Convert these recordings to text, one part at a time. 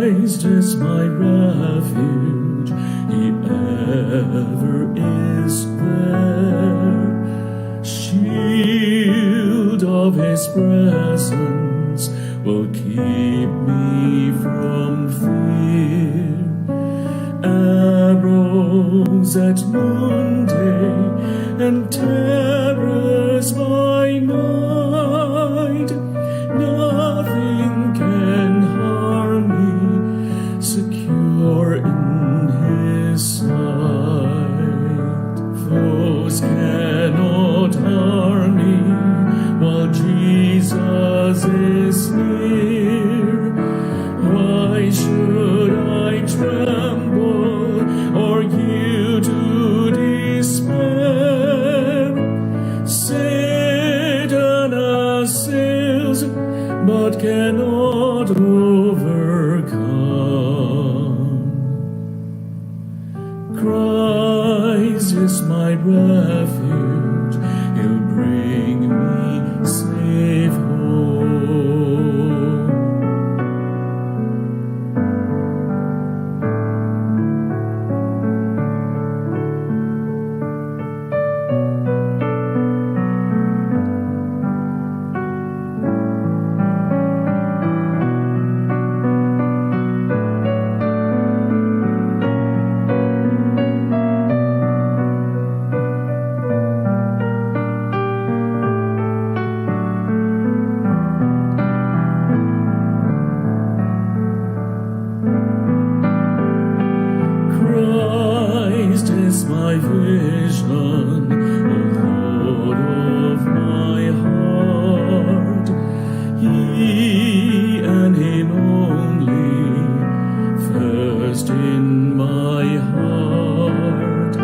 Christ is my refuge, He ever is there. Shield of His presence will keep me from fear. Arrows at noonday and terrors by night, nothing can harm me, secure in His sight. Foes cannot harm me while Jesus is near. Why should I tremble or yield to despair? Satan assails, but cannot overcome. Christ is my refuge, He'll bring me safe home. Christ is my vision, O Lord of my heart. He and Him only, first in my heart.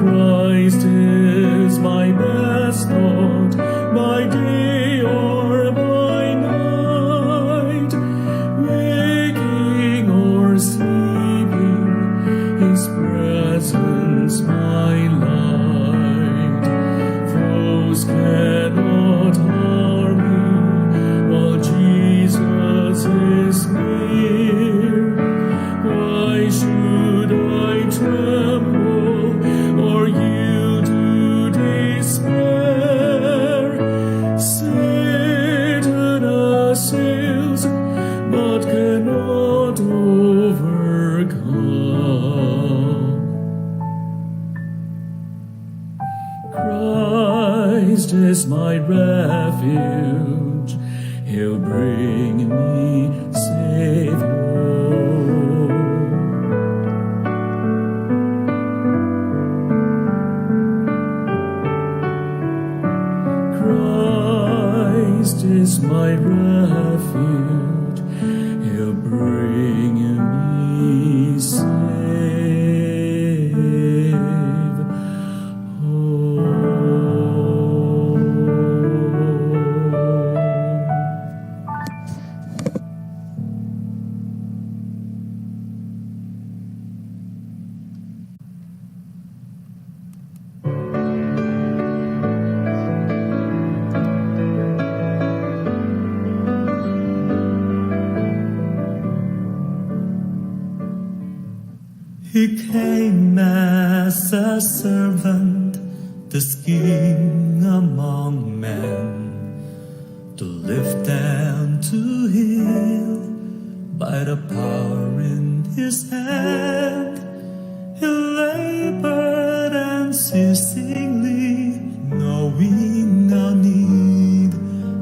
Christ is my best thought, by day or by night, waking or sleeping, His presence my light. Foes cannot harm me while Jesus is near. Why should I tremble or yield to despair? Satan assails, but cannot overcome. Christ is my refuge, He'll bring me safe home. Christ is my refuge, He'll bring me safe home. He came as a servant, the King among men, to lift and to heal by the power in His hand. He labored unceasingly, knowing our need,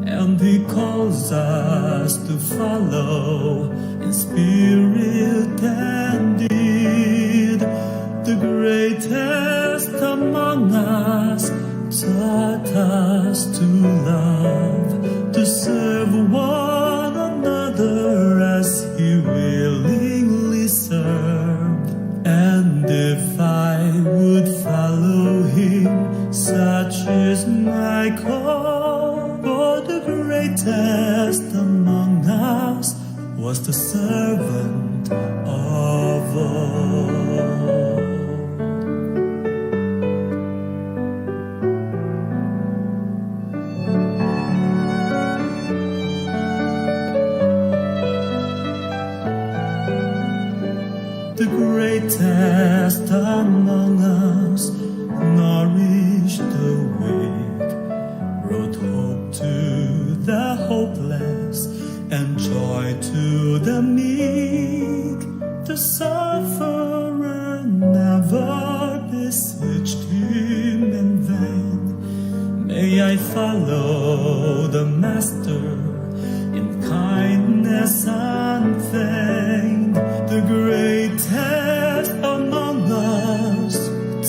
and He calls us to follow in spirit and deed. The greatest among us taught us to love, to serve one another as He willingly served. And if I would follow Him, such is my call. For the greatest among us was the servant of all. hopeless and joy to the meek. The sufferer never beseeched him in vain. May I follow the Master in kindness unfeigned. The greatest among us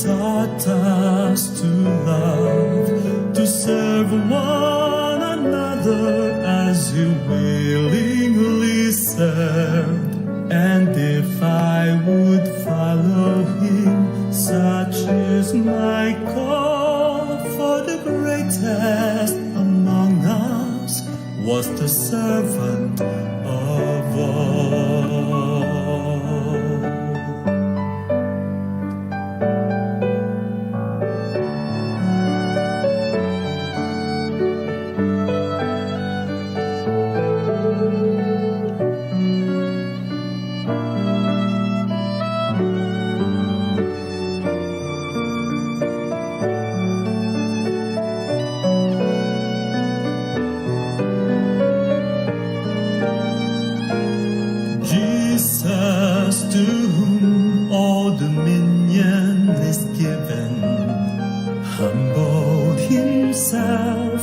taught us to love, to serve one another as He willingly served. And if I would follow Him, such is my call. For the greatest among us was the servant of all. Jesus, to whom all dominion is given, humbled Himself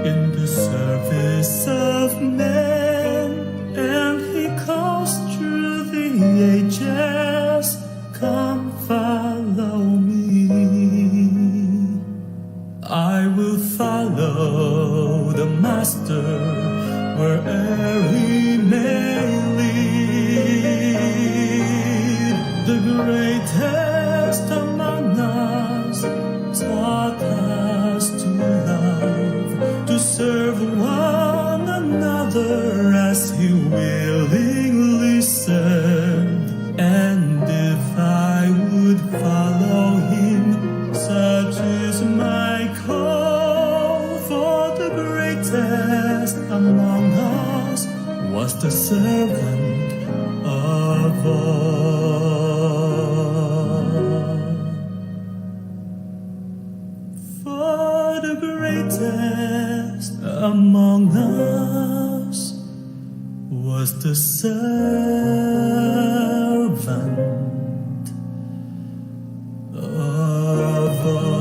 in the service of men, and He calls through the ages, come follow me. I will follow the Master where'er He may lead. The greatest among us taught us to love, to serve one another as He willingly served. And if I would follow Him, such is my call. For the greatest among us was the servant of all. For the greatest among us was the servant of all.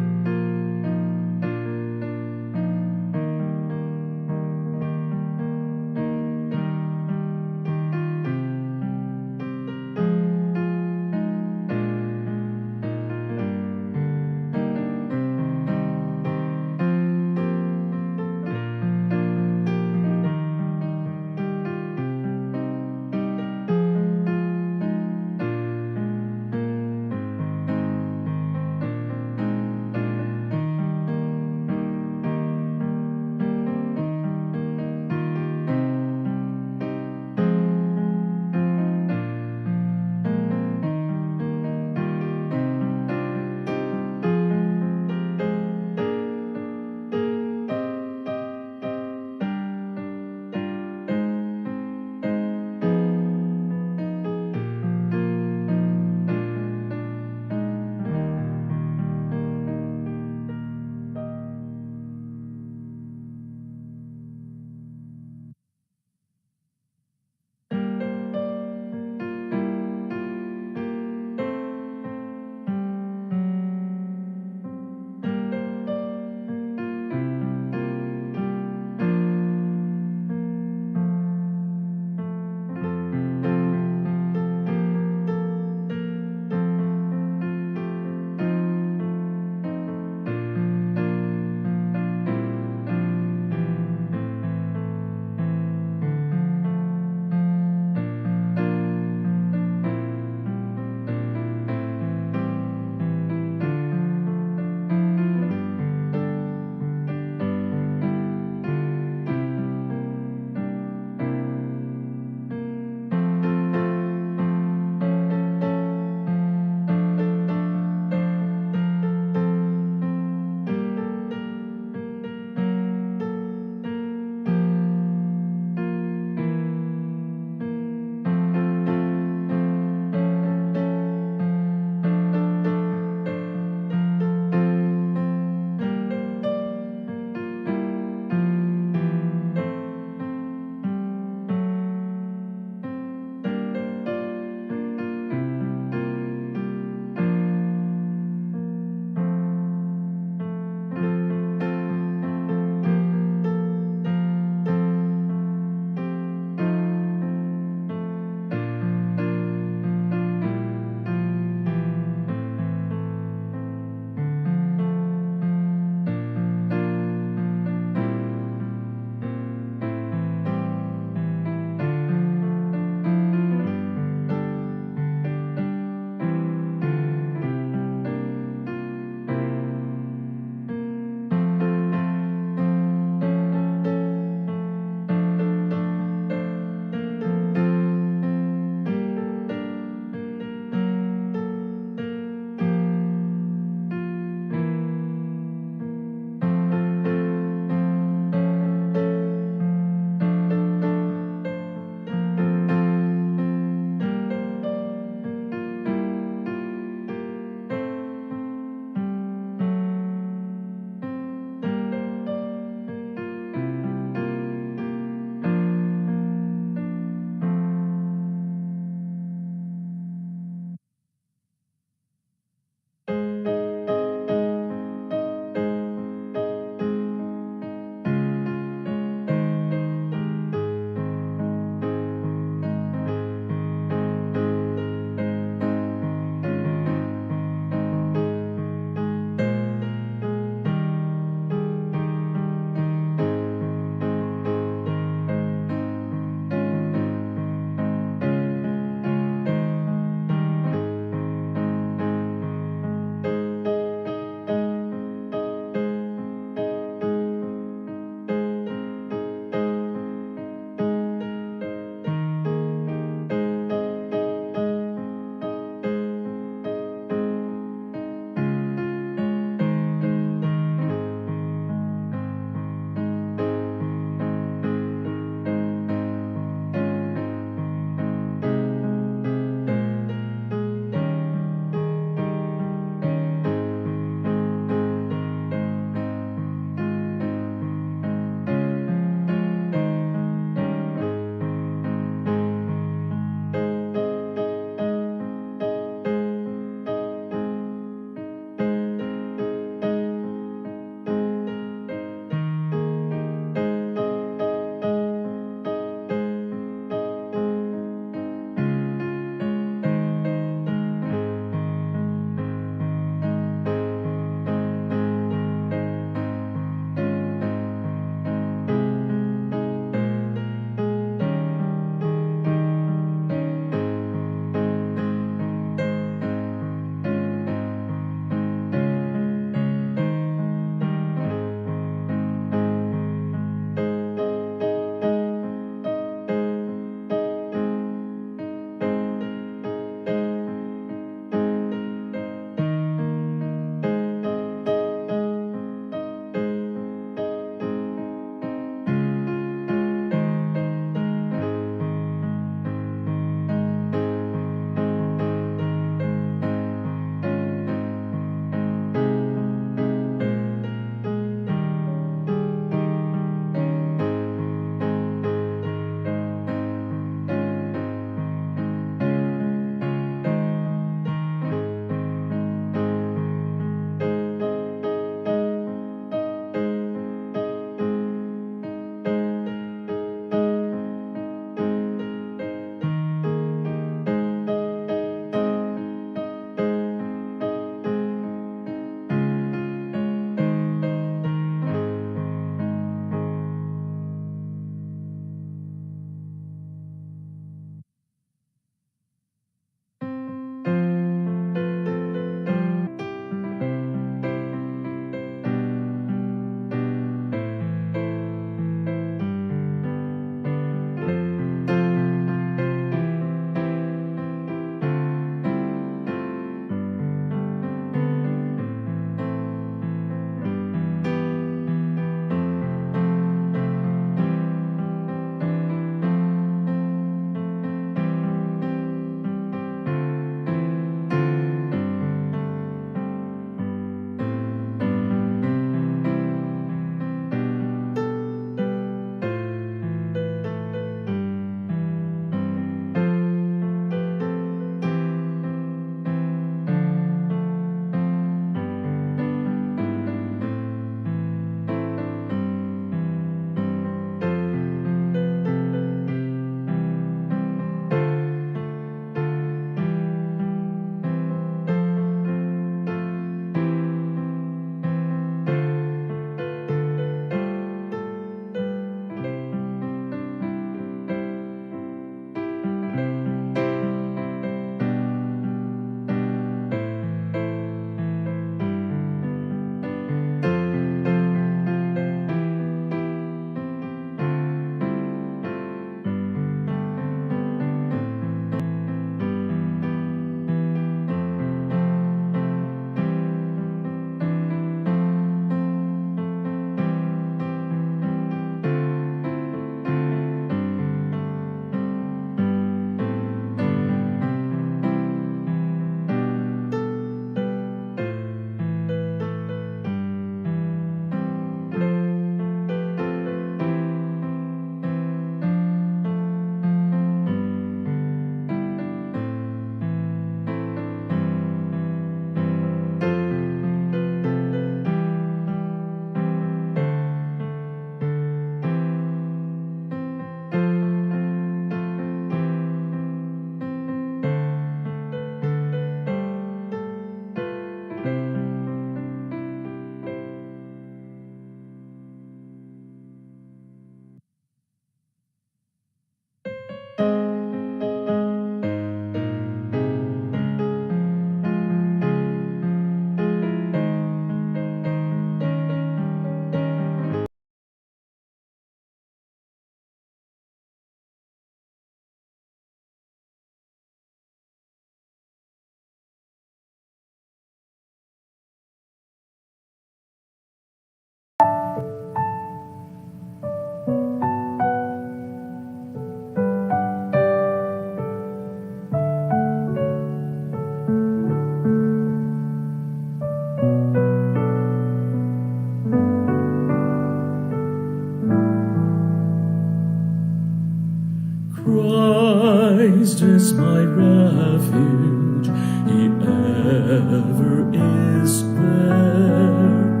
Christ is my refuge, He ever is there.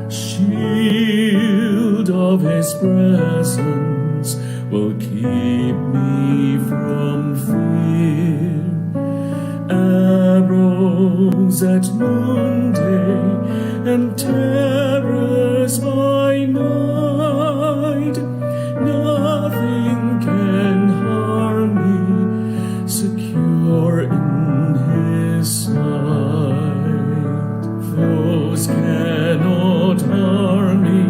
Shield of His presence will keep me from fear. Arrows at noonday and terrors by night, nothing can harm me, secure in His sight. Foes cannot harm me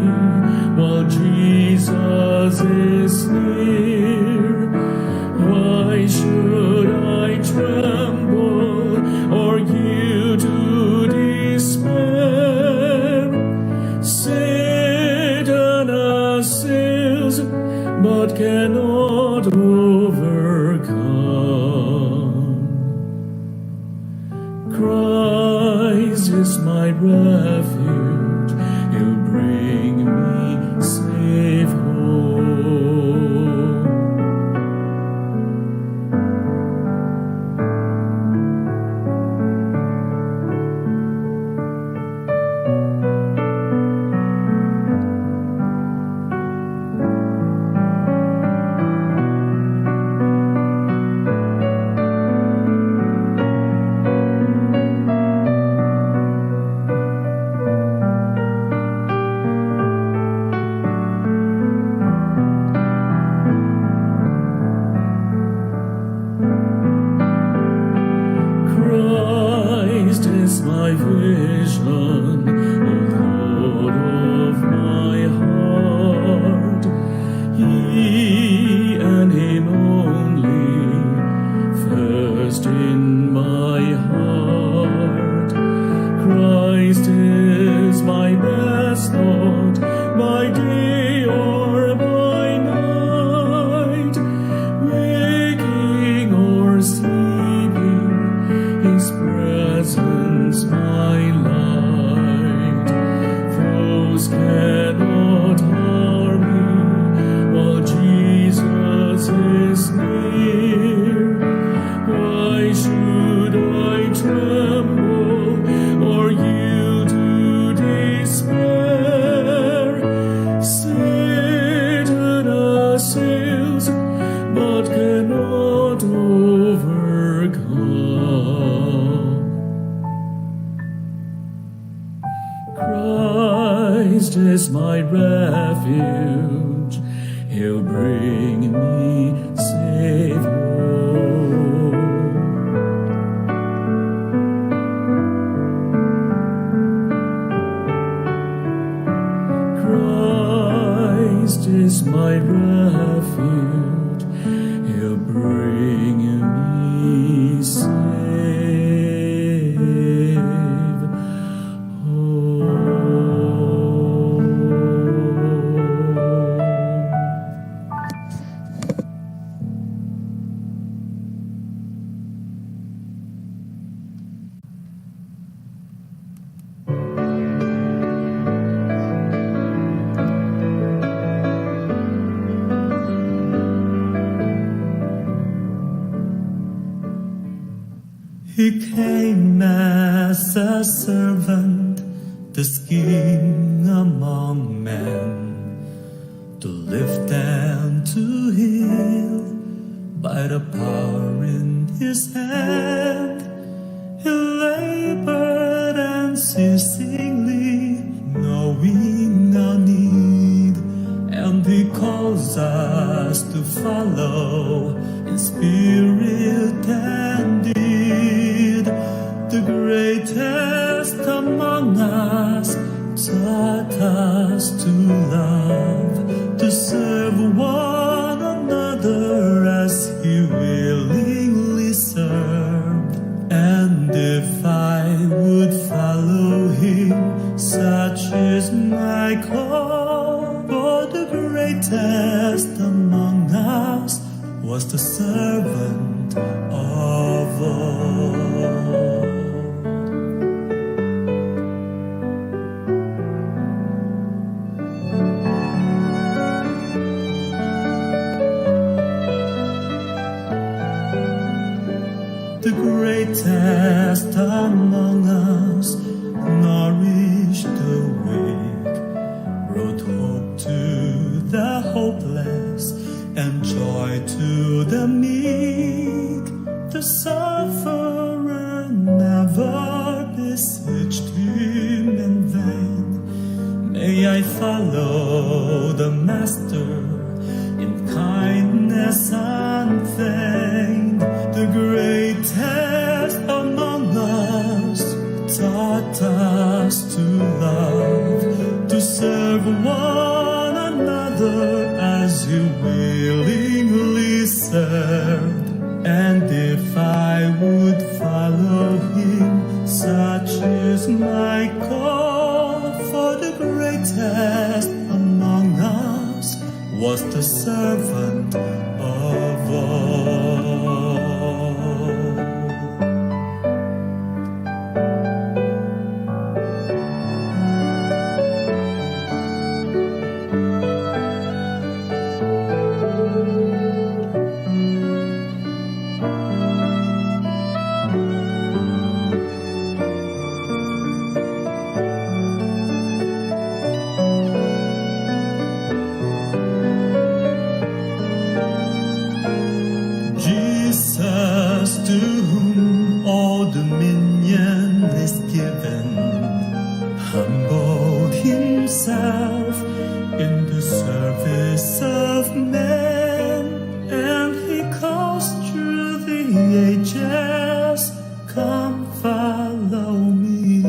while Jesus is near. Why should I tremble or yield to despair? Satan assails, but cannot overcome. Christ is my refuge, He'll bring me safe home. Christ is my vision, O Lord of my heart. He and Him only, first in my heart. Christ is my best thought, by day or by night, waking or sleeping, His presence my light. Foes cannot harm me while Jesus is near. Why should I tremble or yield to despair? Satan assails, but cannot overcome. Christ is my refuge, He'll bring me safe home. Christ is my refuge, He'll bring me safe home. He came as a servant, the King among men, to lift and to heal by the power in His hand. He labored unceasingly, knowing our need, and He calls us to follow in spirit and deed. The greatest among us taught us to love, to serve one another as He willingly served. And if I would follow Him, such is my call. For the greatest among us was the servant of all. greatest among us, nourished the weak, brought hope to the hopeless, and joy to the meek. The sufferer never beseeched him in vain. May I follow the Master in kindness unfeigned. The greatest among us taught us to love, to serve one another as you willingly served. And if I would follow him, such is my call. For the greatest among us was the servant of all. Jesus, to whom all dominion is given, humbled himself in the service of men, and he calls through the ages, come follow me.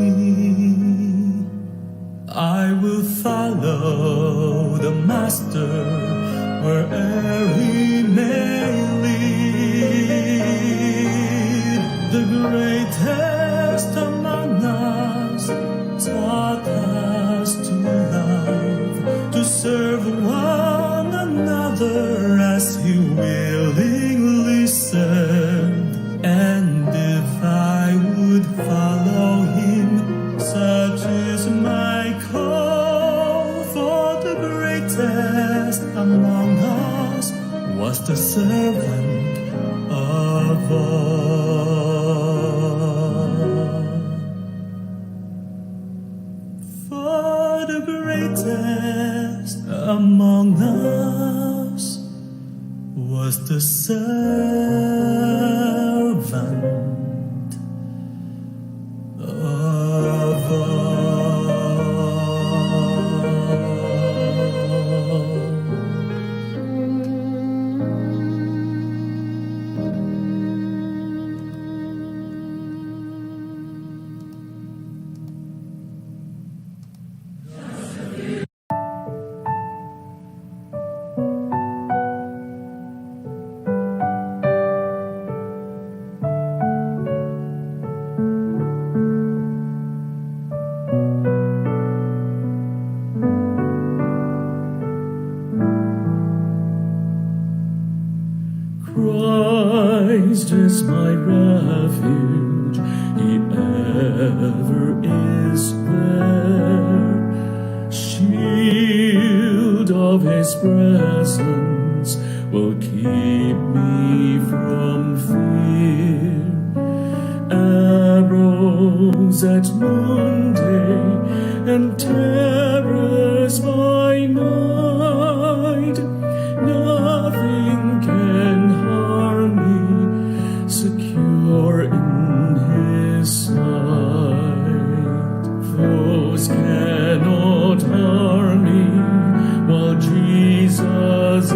I will follow the Master where'er he may lead. The greatest among us taught us to love, to serve one another as he willingly served. And if I would follow him, such is my call. For the greatest among us was the servant of all. For the greatest among us was the servant of all. Christ is my refuge, he ever is there. Shield of his presence will keep me from fear. Arrows at noonday and terrors by night, nothing can harm me, secure in his sight. Foes cannot harm me while Jesus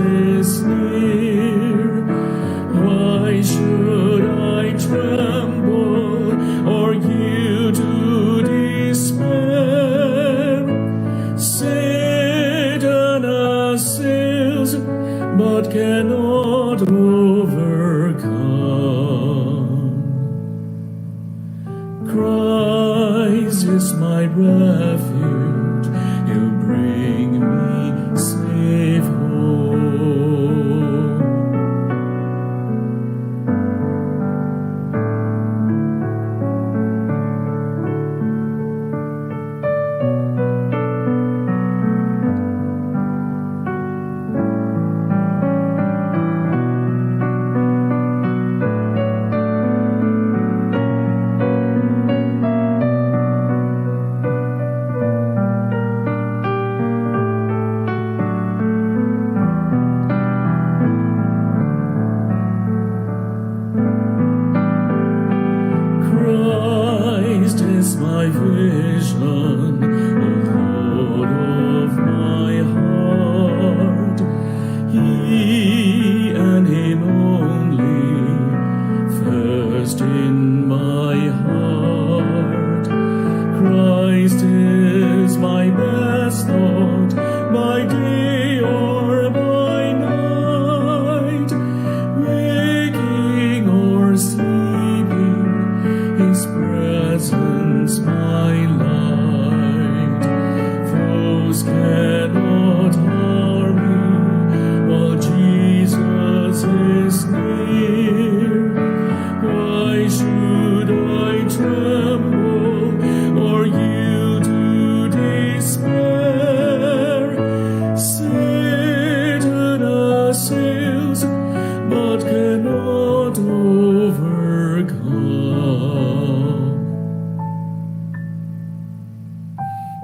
God cannot overcome.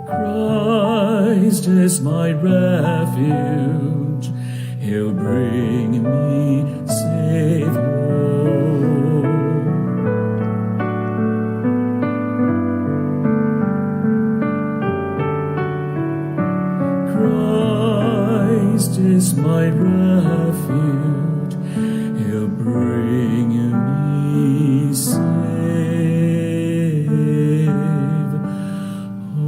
Christ is my refuge, He'll bring me safe home. Christ is my refuge, He'll bring me safe home.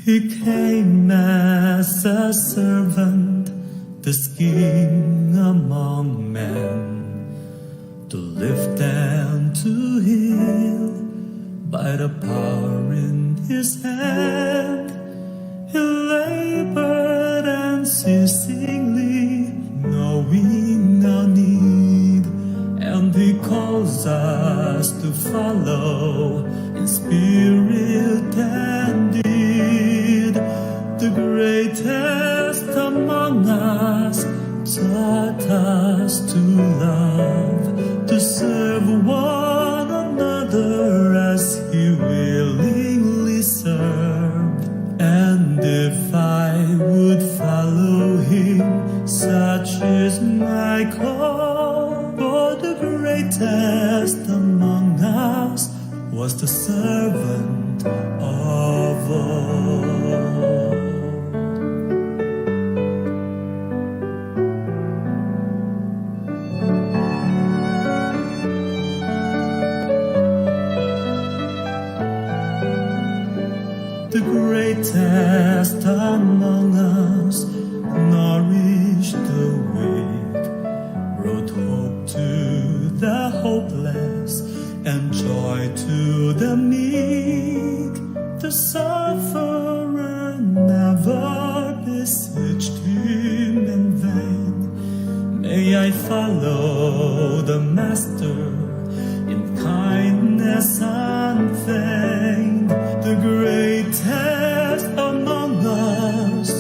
He came as a servant, the King among men, to lift and to heal by the power in His hand. He labored unceasingly, knowing our need, and He calls us to follow in spirit and deed. The greatest among us taught us to love, to serve one another as He willingly served. And if I would follow Him, such is my call. For the greatest among us was the servant of all. The greatest among us nourished the weak, brought hope to the hopeless, and joy to the meek. The sufferer never beseeched Him in vain. May I follow the Master in kindness unfeigned. The greatest among us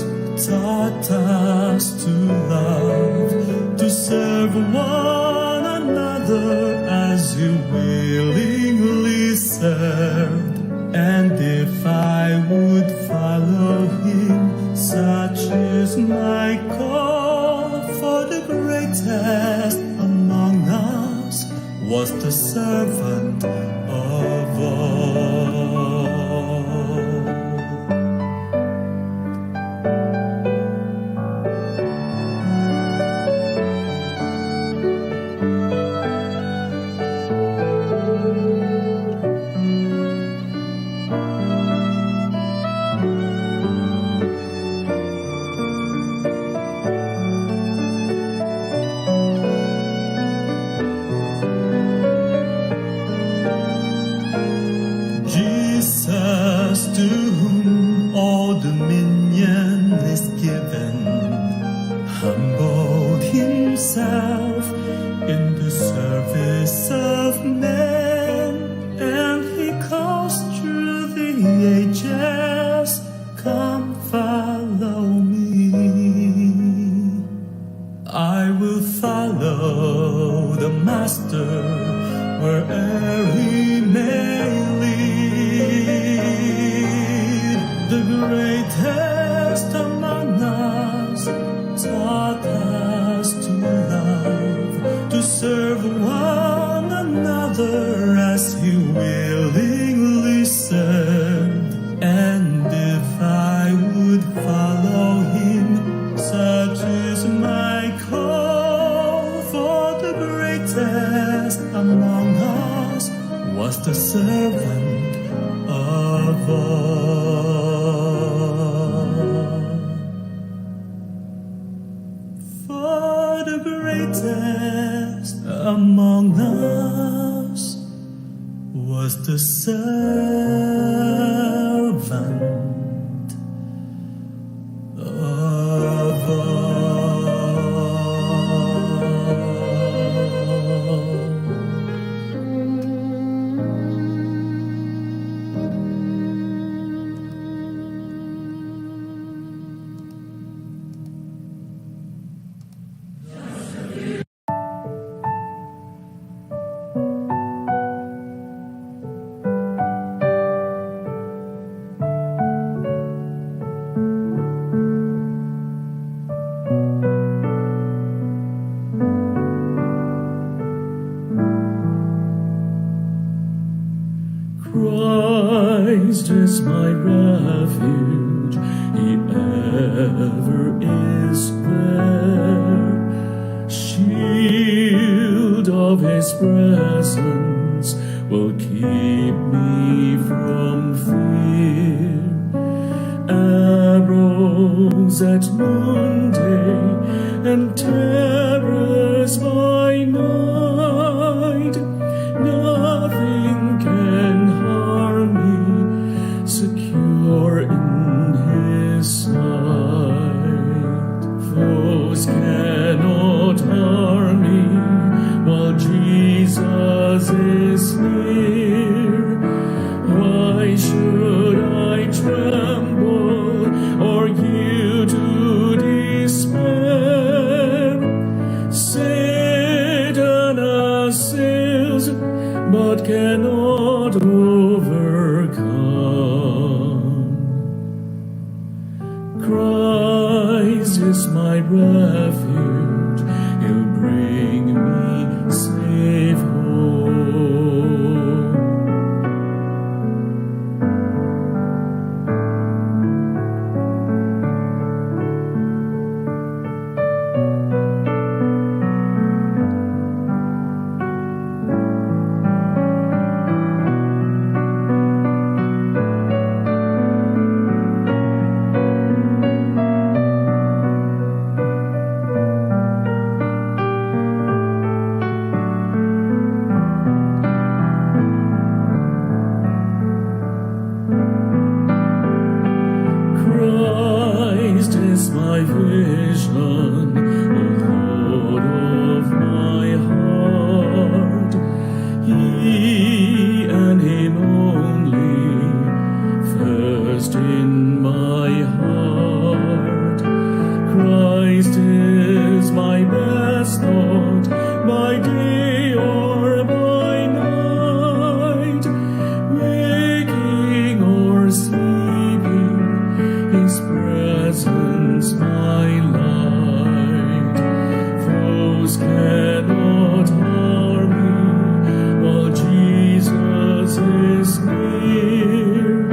taught us to love, to serve one another as He willingly served. And if I would follow Him, such is my call. For the greatest among us was the servant of all. Jesus, to whom all dominion is given, humbled Himself in the service of men, and He calls through the ages, come follow me. I will follow the Master wherever He may lead. The greatest among us taught us to love, to serve one another as He willingly served. servant of all. Christ is my refuge, He ever is there. Shield of His presence will keep me from fear. Arrows at noonday and terrors by night, nothing can harm me, secure in His sight. Foes cannot harm me while Jesus is near. Why should I tremble or yield to despair? Satan assails, but cannot overcome. Christ is my refuge, He'll bring me safe home. Christ is my vision, O Lord of my heart. He and Him only, first in my heart. Christ is my best thought, by day or by night, waking or sleeping, His presence my light. Foes cannot harm me while Jesus is near.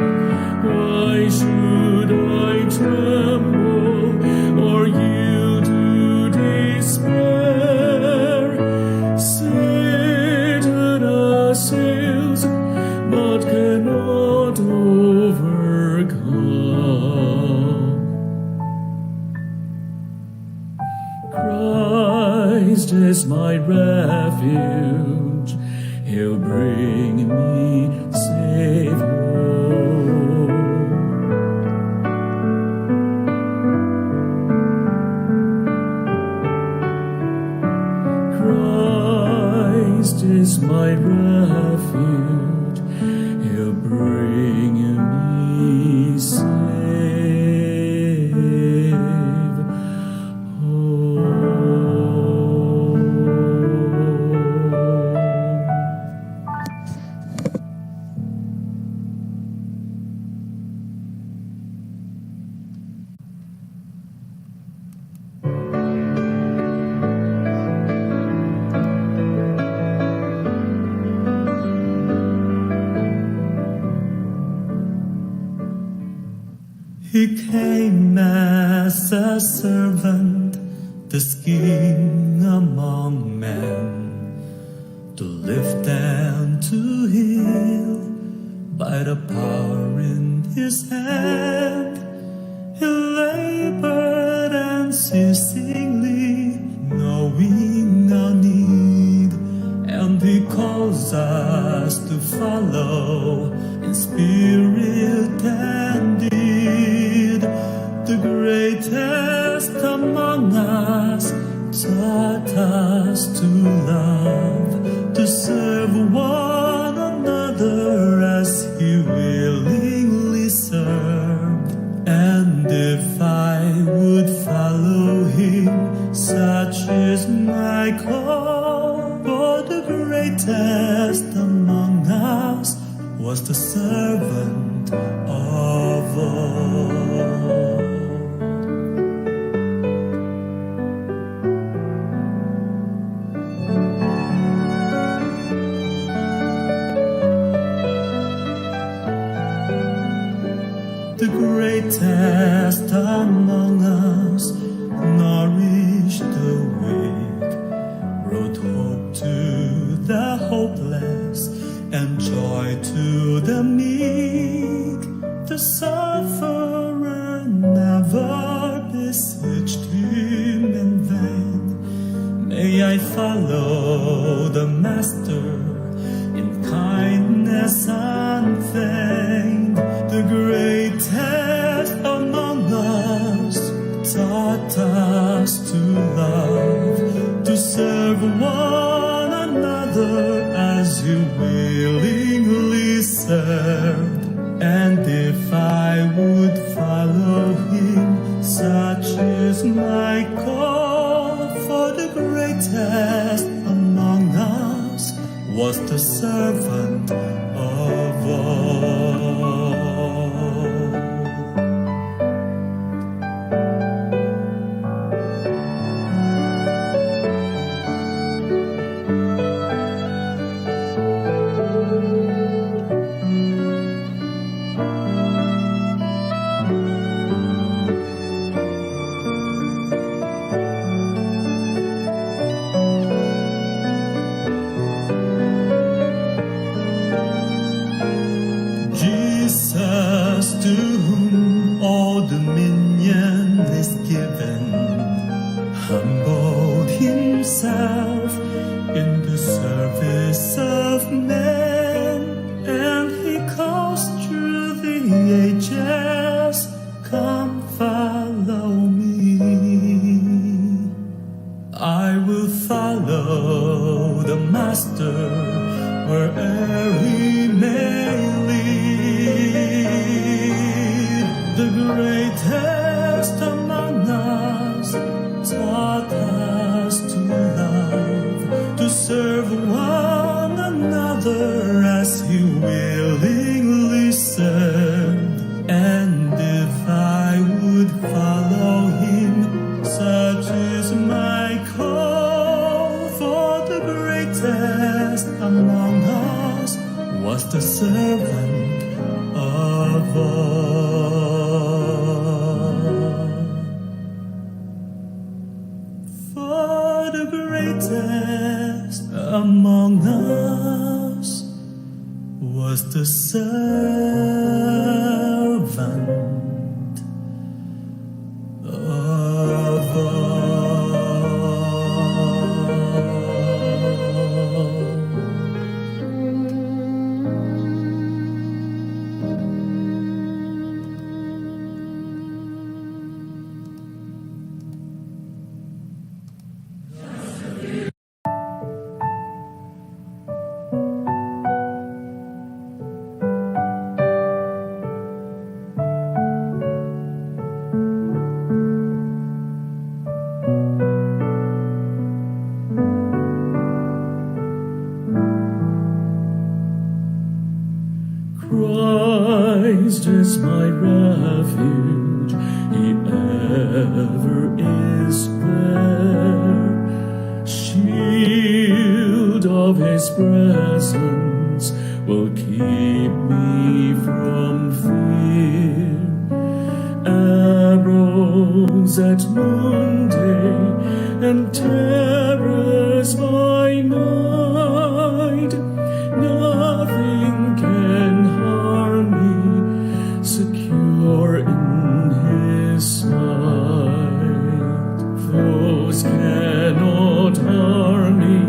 Why should I tremble or yield to despair? Satan assails, but cannot overcome. Christ is my refuge, He'll bring me safe home. Christ is my refuge, He'll bring me safe home. He came as a servant, the King among men, to lift and to heal. By the power in His hand, He labored unceasingly, knowing our need, and because calls us to follow in spirit and deed. The greatest among us taught us to love, to serve one another as He willingly served. And if I would follow Him, such is my call. For the greatest among us was the servant of all. The greatest among us nourished the weak, brought hope to the hopeless, and joy to the meek. The sufferer never beseeched Him in vain. May I follow the Master in kindness unfeigned. The greatest among us taught us to love, to serve one another as He willingly served. And if I would follow Him, such is my call. For the greatest among us was the servant of all. Jesus, to whom all dominion is given, humbled Himself in the service of men, and He calls through the ages, come follow me. I will follow the Master where'er He may lead. The greatest among us taught us to love, to serve one another as He willingly served. And if I would follow Him, such is my call. For the greatest among us was the servant of all. For the greatest among us was the servant of all. Christ is my refuge, He ever is there. Shield of His presence will keep me from fear. Arrows at noonday and terrors by night, nothing can harm me, secure in His sight. Foes cannot harm me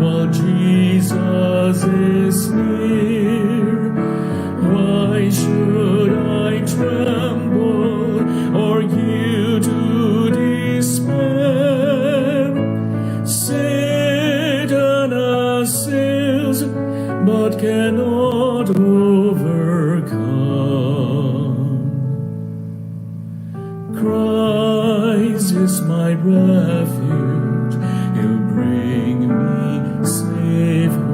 while Jesus overcome. Christ is my refuge, He'll bring me safe home.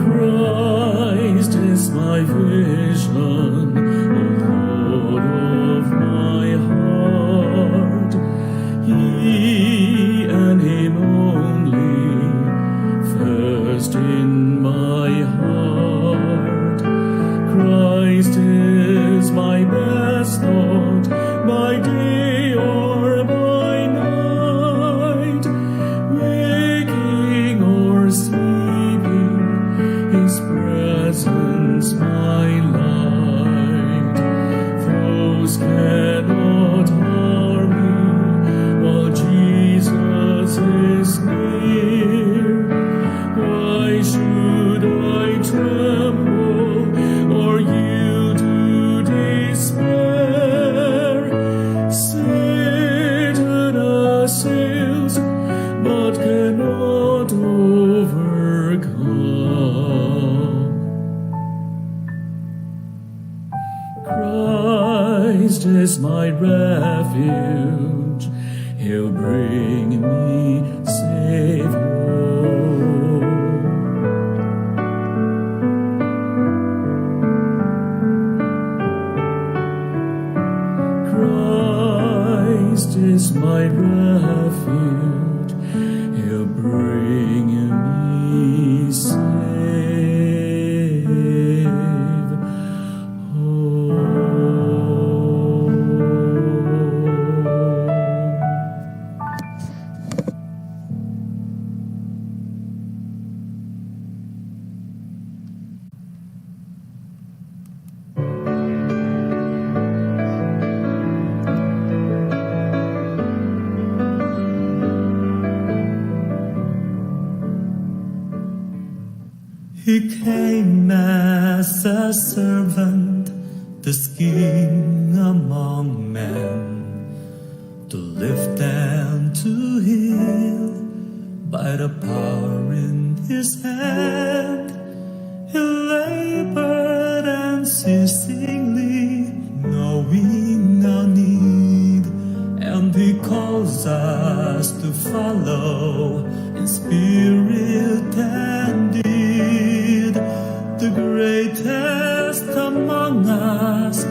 Christ is my vision, O Lord of my heart. He and Him only, first in my heart. Christ is my best thought, by day or by night, waking or sleeping, His presence my light. Foes cannot harm me while Jesus is near. Why should I tremble or yield to despair? Satan assails, but cannot overcome. Christ is my refuge, He'll bring me safe home. Christ is my refuge, He'll bring me safe home. He came as a servant, the King among men, to lift and to heal by the power in His hand. He labored unceasingly, knowing our need, and He calls us to follow in spirit and deed. The greatest among us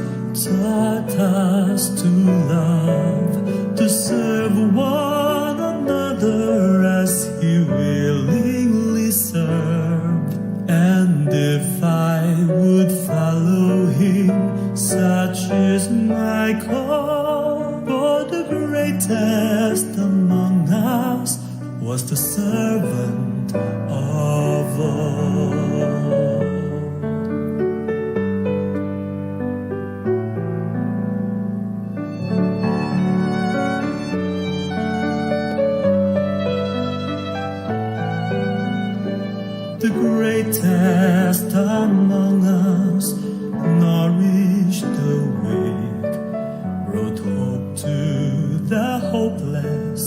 taught us to love, to serve one another as He willingly served. And if I would follow Him, such is my call. For the greatest among us was the servant of all. The greatest among us nourished the weak, brought hope to the hopeless,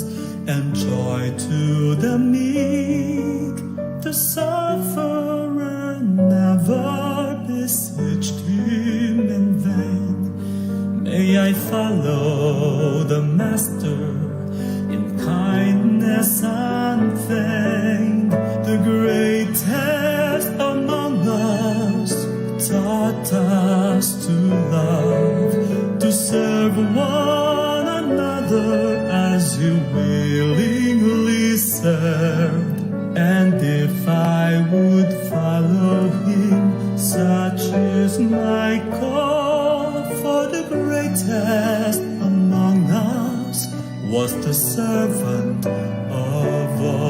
and joy to the meek. The sufferer never beseeched Him in vain. May I follow the Master in kindness unfeigned. The greatest among us taught us to love, to serve one another as You willingly served. And if I would follow Him, such is my call. For the greatest among us was the servant of all.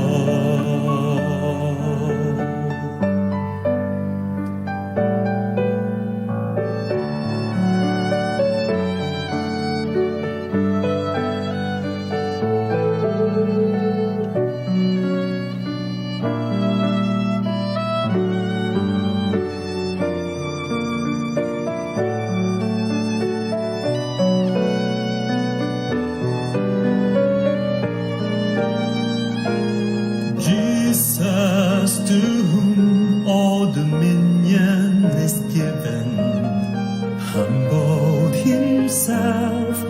Jesus, to whom all dominion is given, humbled himself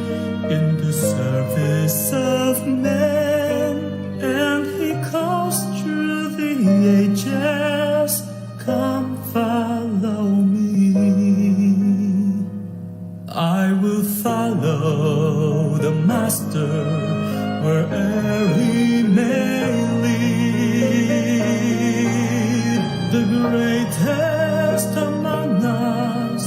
in the service of men, and he calls through the ages, come follow me. I will follow the Master wherever he may lead. The greatest among us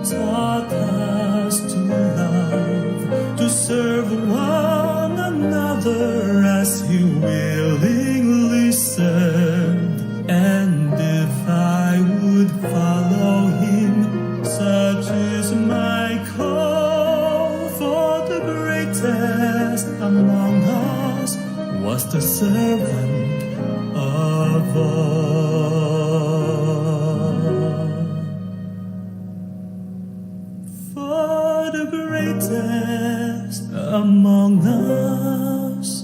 taught us to love, to serve one another as he willingly served. And if I would follow him, such is my call. For the greatest among us was the servant of all. For the greatest among us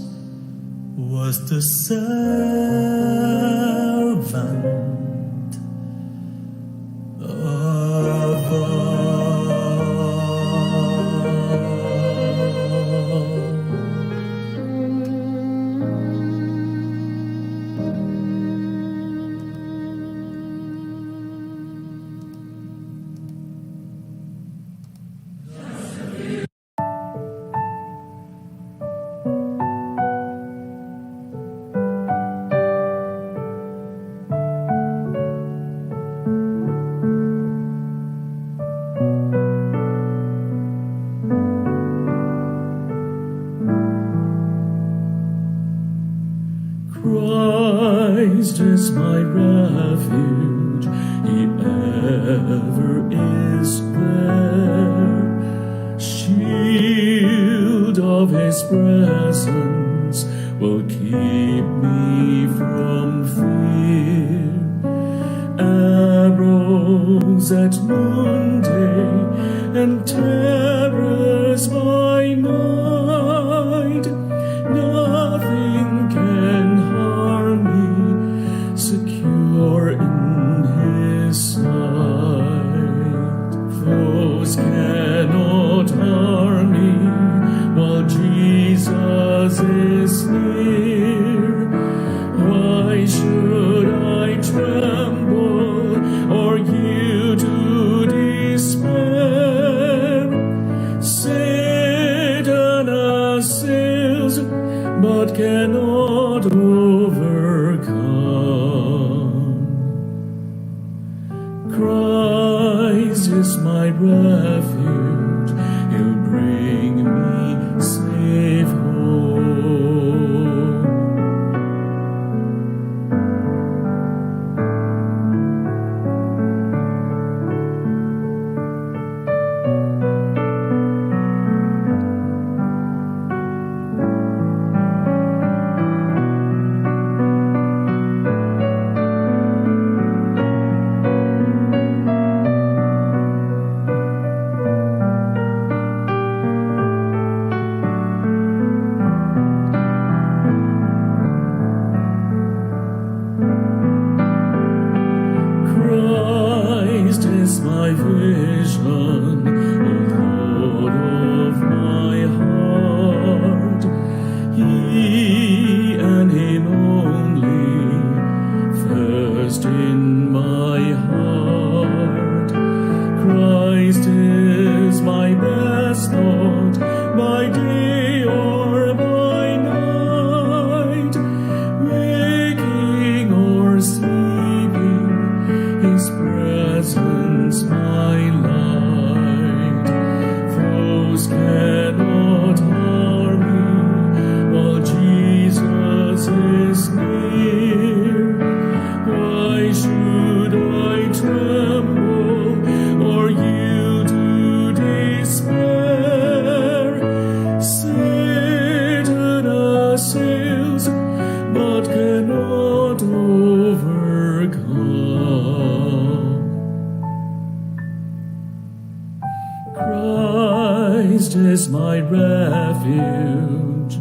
was the servant of all. Christ is my refuge, he ever is there. Shield of his presence will keep me from fear. Arrows at noonday and terrors by night, nothing can harm me, secure in his sight. Foes cannot harm me while Jesus is near. Why should I tremble or yield to despair? Satan assails, but cannot overcome. Christ is my refuge, he'll bring me safe home. Christ is my vision, O Lord of my heart. He and him only, first in my heart. Christ is my best thought, by day or by night, waking or sleeping, his presence my light. Foes cannot harm me while Jesus is near. is my refuge.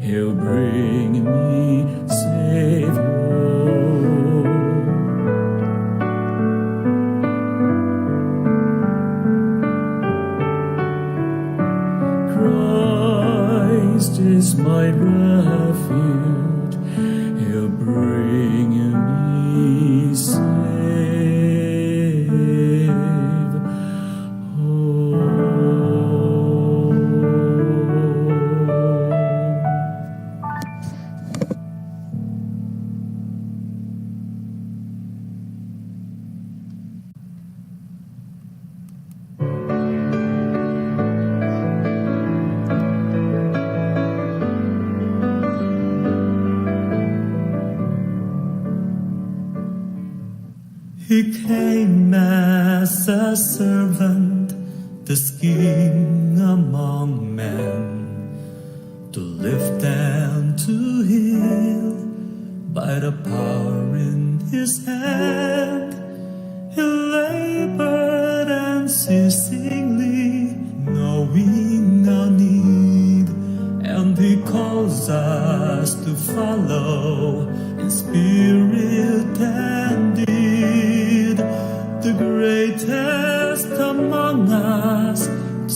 He'll bring me Savior. Christ is my refuge. He'll bring me safe home. He came as a servant, the king among men, to lift and to heal by the power in his hand. He labored unceasingly, knowing our need, and he calls us to follow in spirit and deed. The greatest among us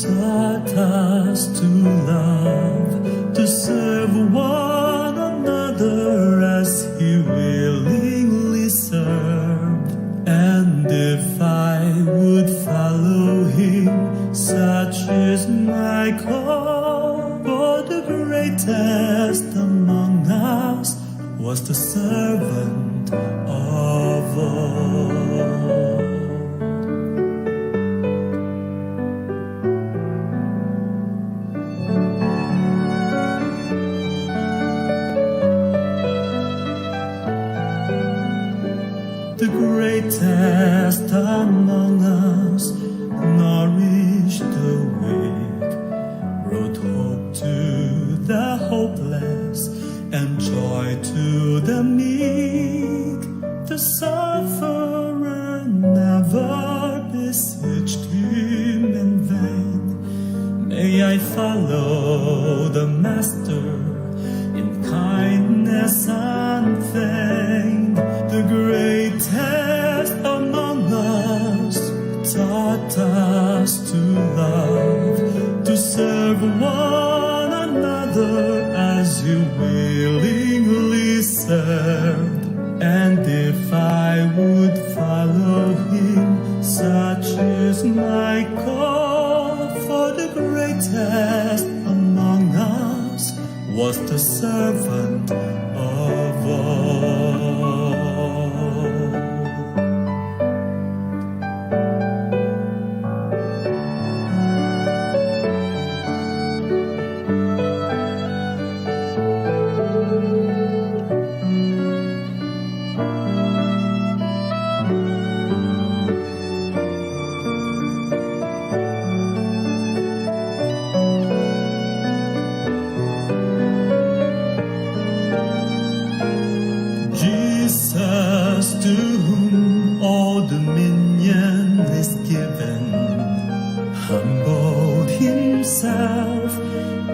taught us to love, to serve one another as he willingly served. And if I would follow him, such is my call. For the greatest among us was the servant of all. The greatest among us nourished the weak, brought hope to the hopeless, and joy to the meek. The sufferer never beseeched him in vain. May I follow the Master in kindness unfeigned. The greatest among us taught us to love, to serve one another as you willingly served. And if I would follow him, such is my call. For the greatest among us was the servant of all. Jesus, to whom all dominion is given, humbled himself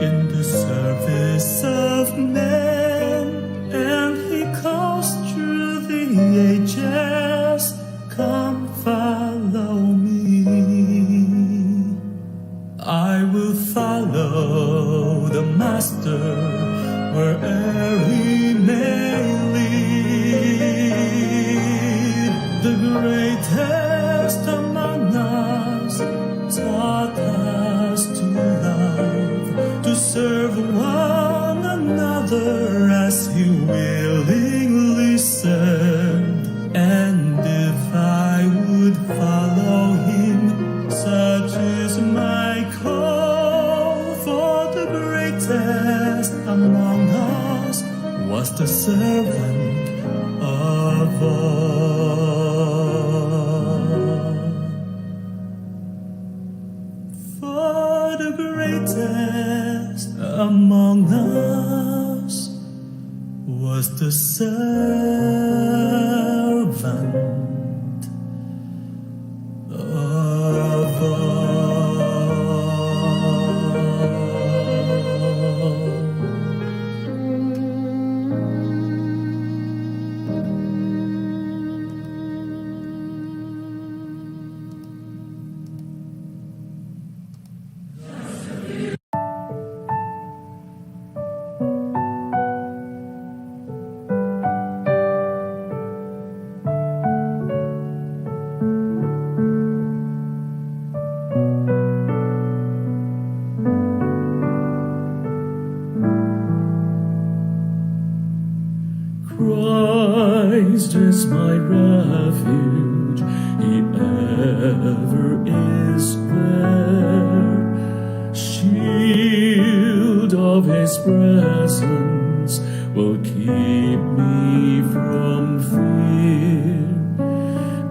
in the service of men, and he calls through the ages, come follow me. I will follow the Master wherever he may lead. The greatest among us taught us to love, to serve one another as he willingly served. And Christ is my refuge, He ever is there. Shield of His presence will keep me from fear.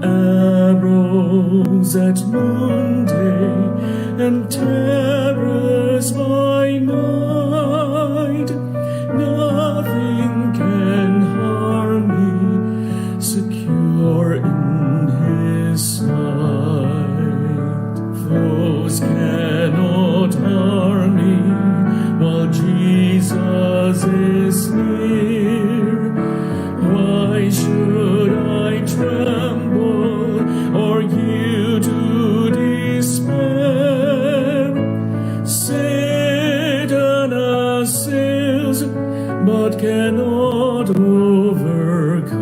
Arrows at noonday and terrors by night, nothing can harm me, secure in His sight. Foes cannot harm me while Jesus is near. Why should I tremble or yield to despair? Satan assails, but cannot overcome.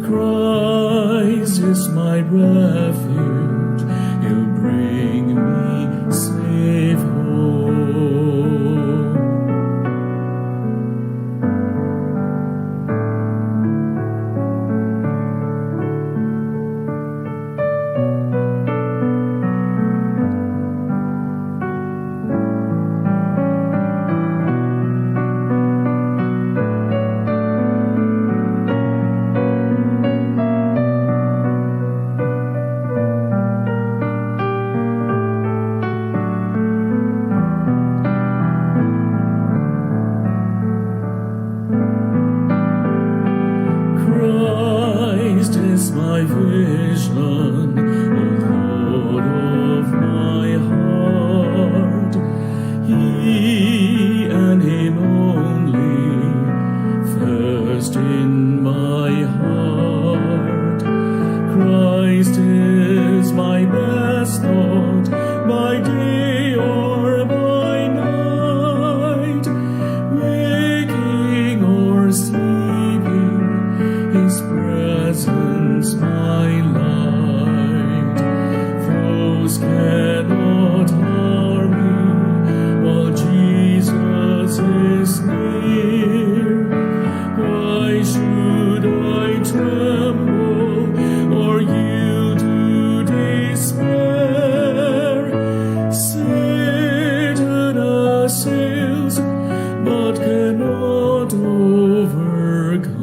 Christ is my refuge, He'll bring me safe home. Christ is my vision, O Lord of my heart. He and Him only, first in my heart. Christ is my best thought, by day or by night, waking or sleeping, His presence my light. Foes cannot harm me while Jesus is near. Why should I tremble or yield to despair? Satan assails, but cannot overcome.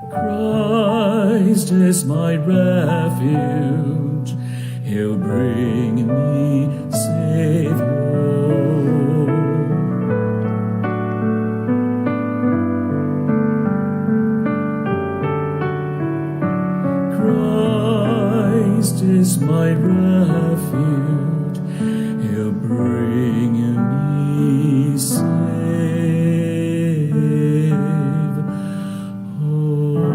Christ is my refuge, He'll bring me safe home. Christ is my refuge, He'll bring me safe home.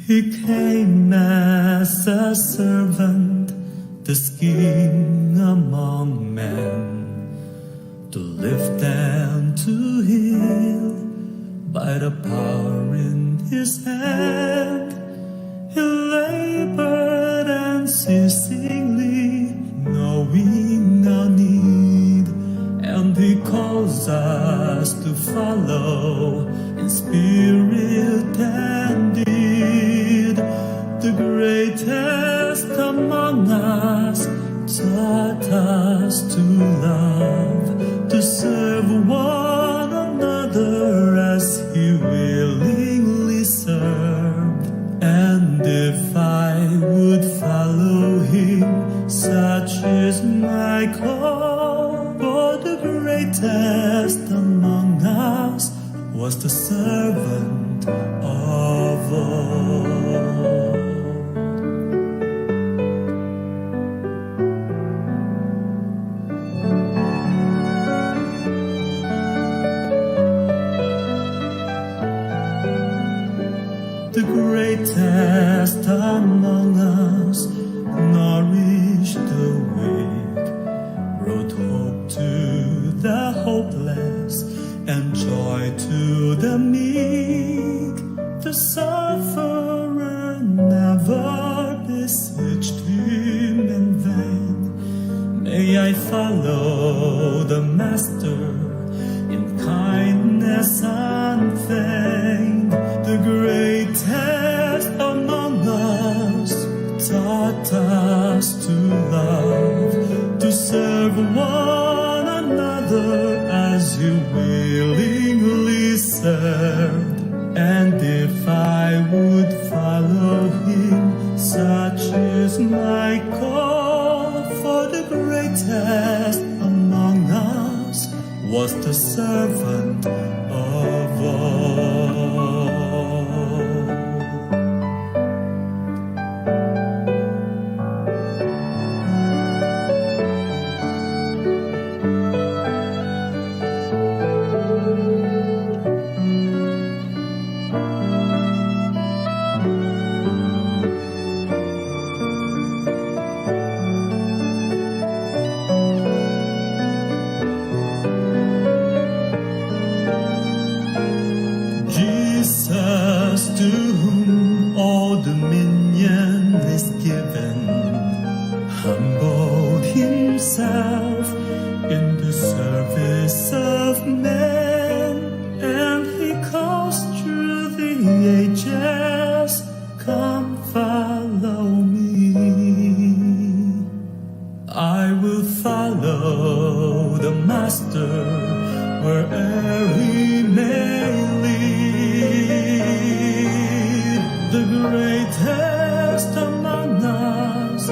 He came as a servant, the King among men, to lift and to heal. By the power in His hand, He labored unceasingly, knowing our need, and He calls us to follow in spirit and deed. The greatest among us taught us to love, to serve one another as He willingly served. And if I would follow Him, such is my call. For the greatest among us was the servant of all. greatest among us, nourish the weak, brought hope to the hopeless, and joy to the meek. The sufferer never beseeched him in vain. May I follow the Master in kindness unfeigned. The greatest among us taught us to love, to serve one another as you willingly served. And if I would follow him, such is my call. For the greatest among us was the servant of all. Jesus, to whom all dominion is given, humbled himself in the service of men, and he calls through the ages, come follow me. I will follow the Master wherever he may lead. The greatest among us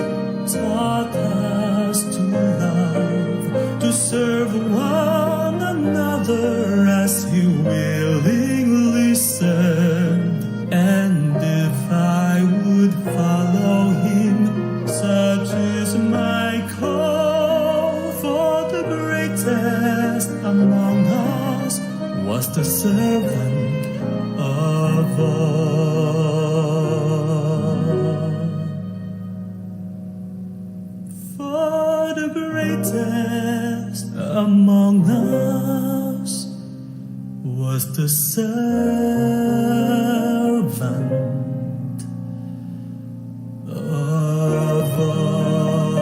taught us to love, to serve one another as he willingly served. And if I would follow him, such is my call. For the greatest among us was the servant of all. For the greatest among us was the servant of all.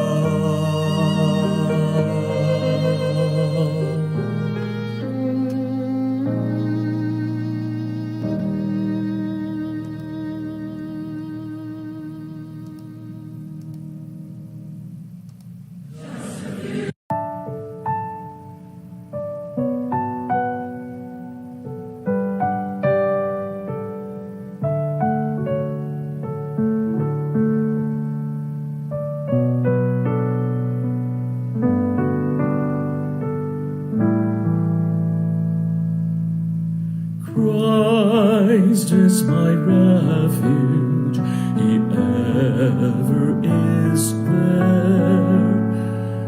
Christ is my refuge, he ever is there.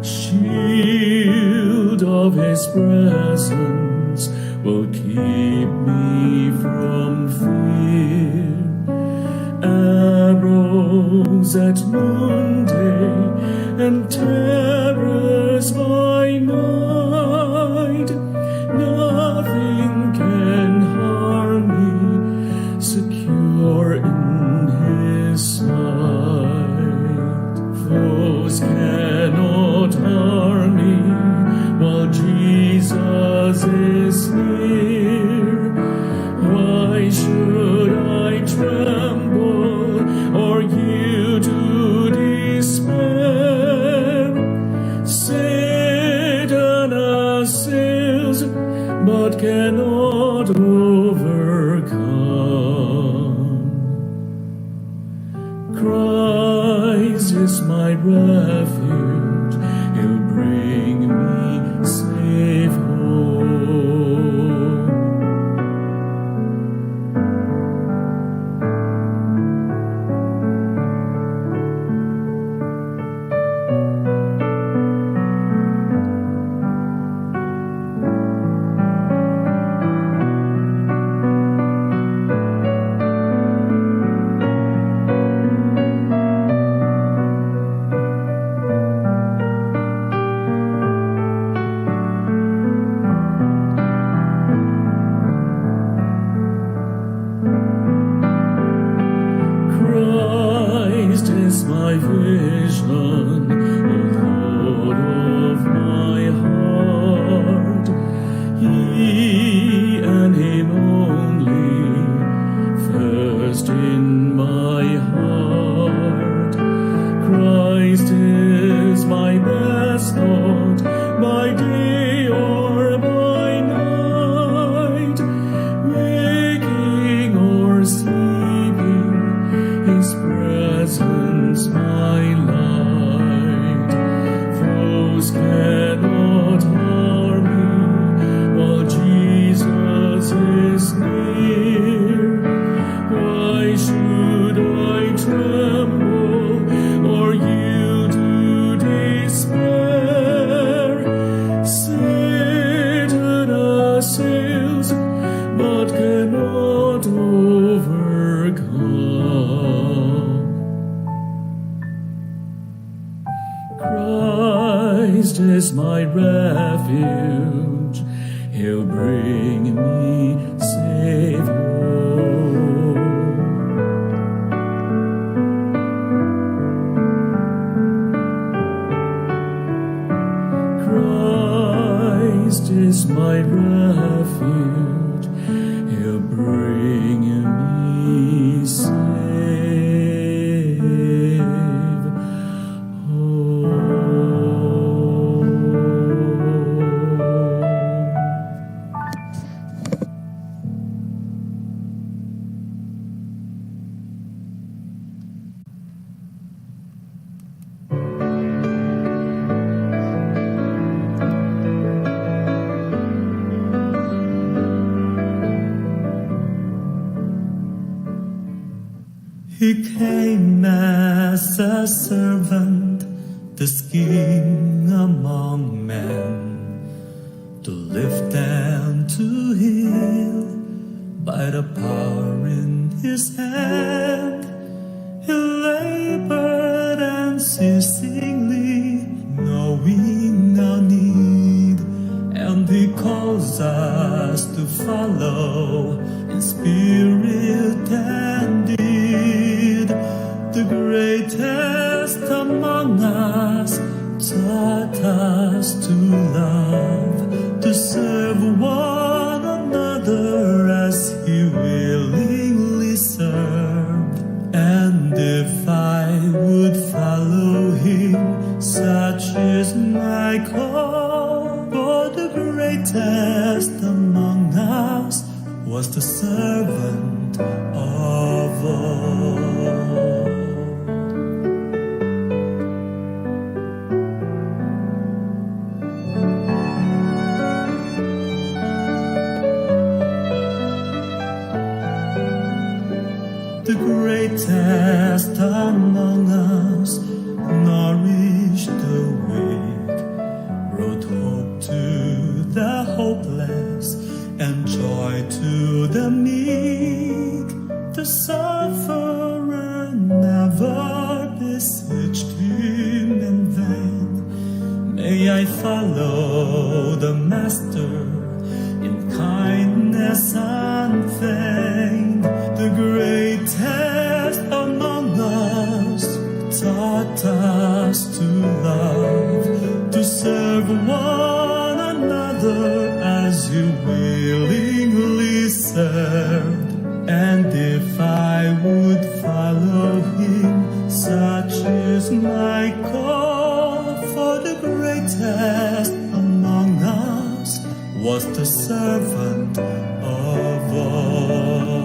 Shield of his presence will keep me from fear. Arrows at noonday and terrors by night, nothing can harm me, secure in his sight. Foes cannot harm me while Jesus is near. Why should I tremble or yield to despair? my vision, O Lord of my heart. He and Him only, first in my heart. Christ is my best thought, by day or by night, waking or sleeping, His presence my light. Foes cannot harm me while Jesus is near. Why should I tremble or yield to despair? Satan assails, but cannot overcome. Christ is my refuge, He'll bring me safe home. Christ is my refuge, He'll bring me safe home. He came as a servant, the king among men, to lift and to heal. By the power in His hand, He labored unceasingly, knowing our need, and He calls us to follow in spirit and deed. The greatest among us taught us to love, to serve one another as He willingly served. And if I would follow Him, such is my call. For the greatest among us was the servant of all. The greatest among us nourished the weak, brought hope to the hopeless, and joy to the meek. The sufferer never beseeched Him in vain. May I follow the Master in kindness unfeigned. The greatest among us taught us to love, to serve one another as You willingly served. And if I would follow Him, such is my call. For the greatest among us was the servant of all.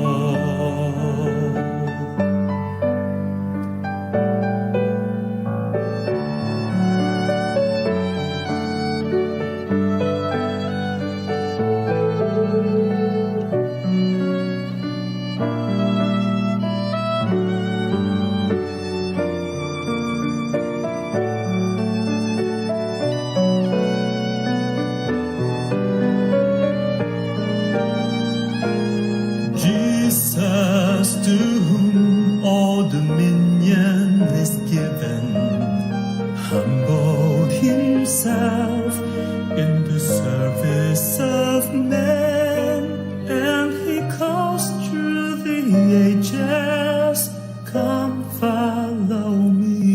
To whom all dominion is given, humbled Himself in the service of men, and He calls through the ages, come follow me.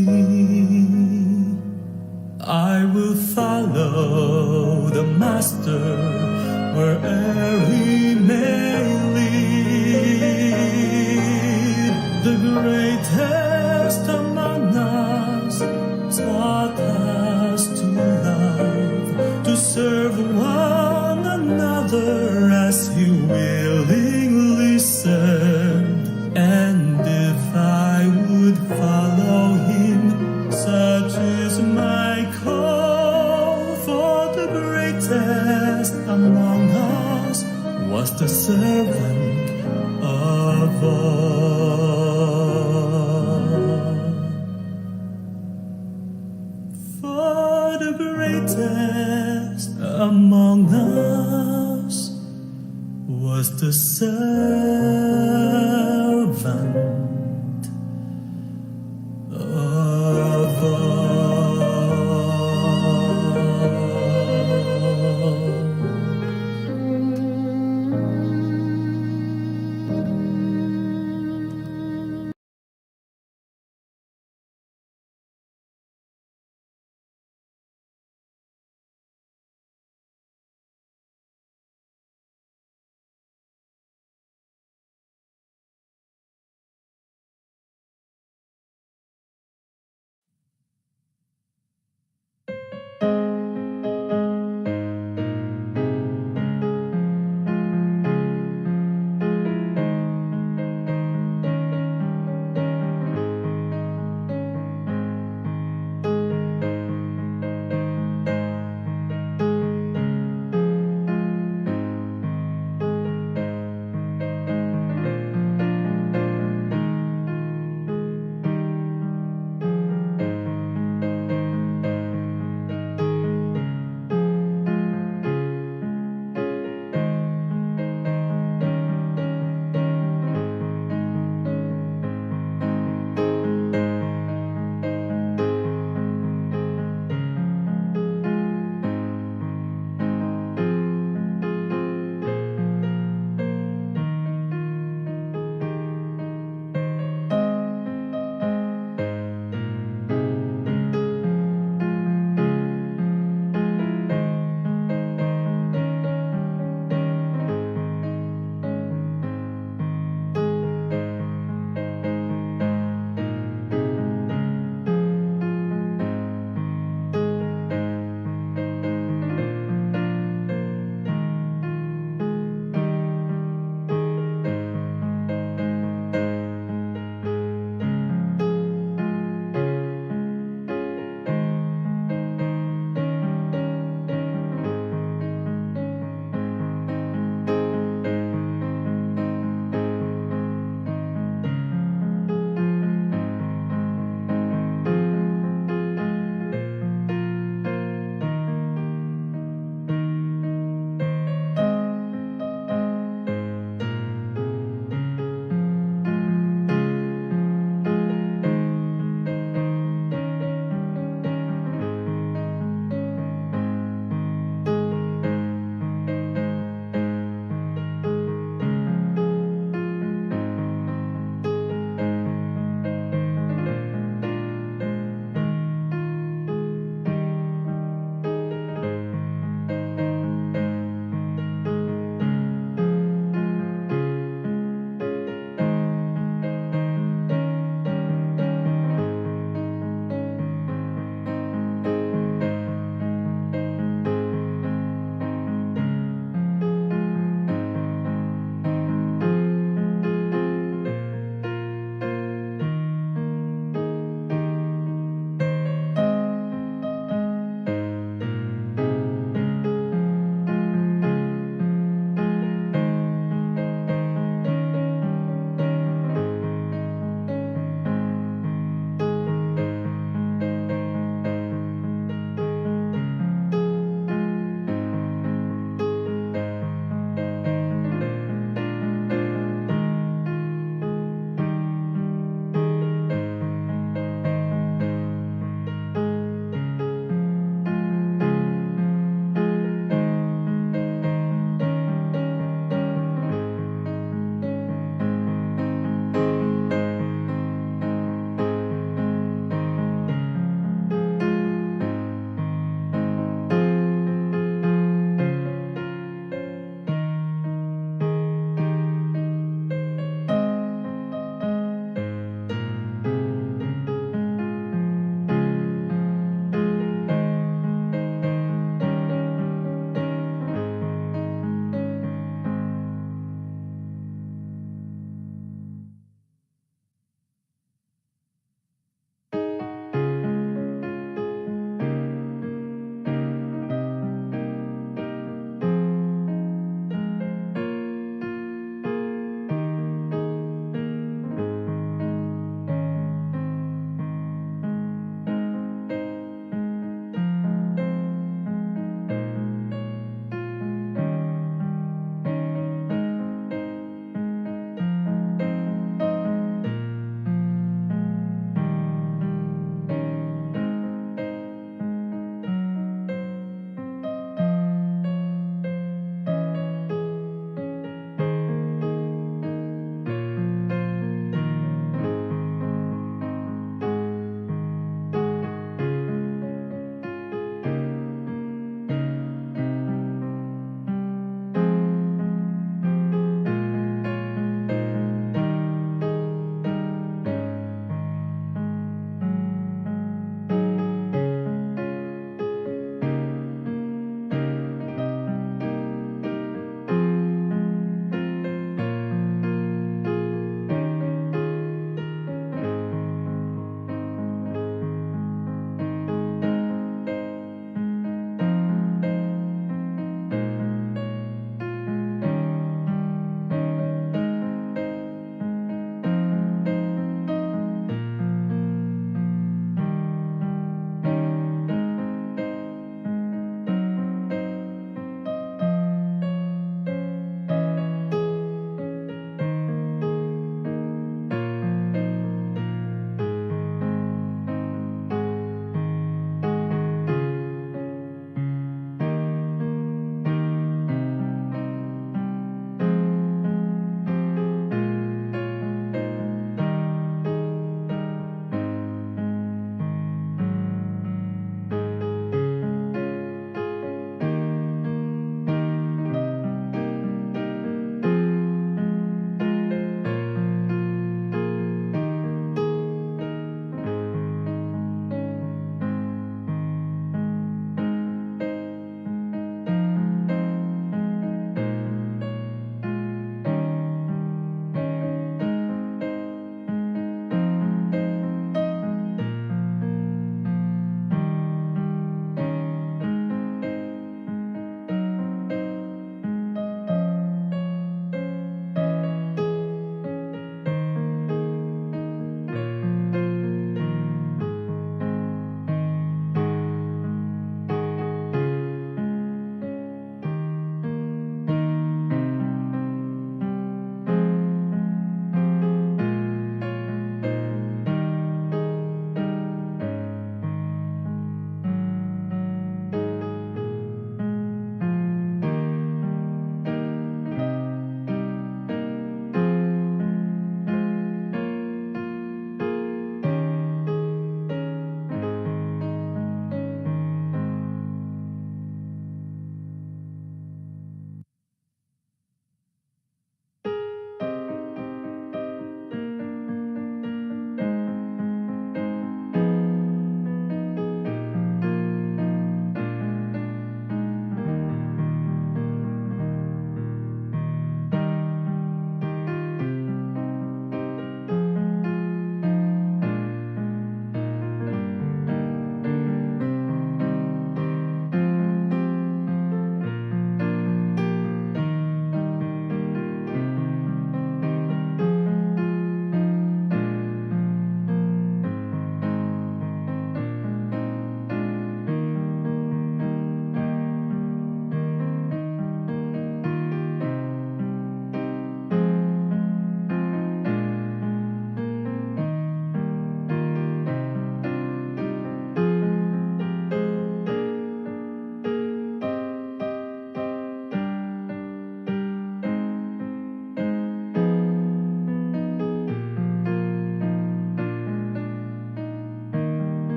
with heaven.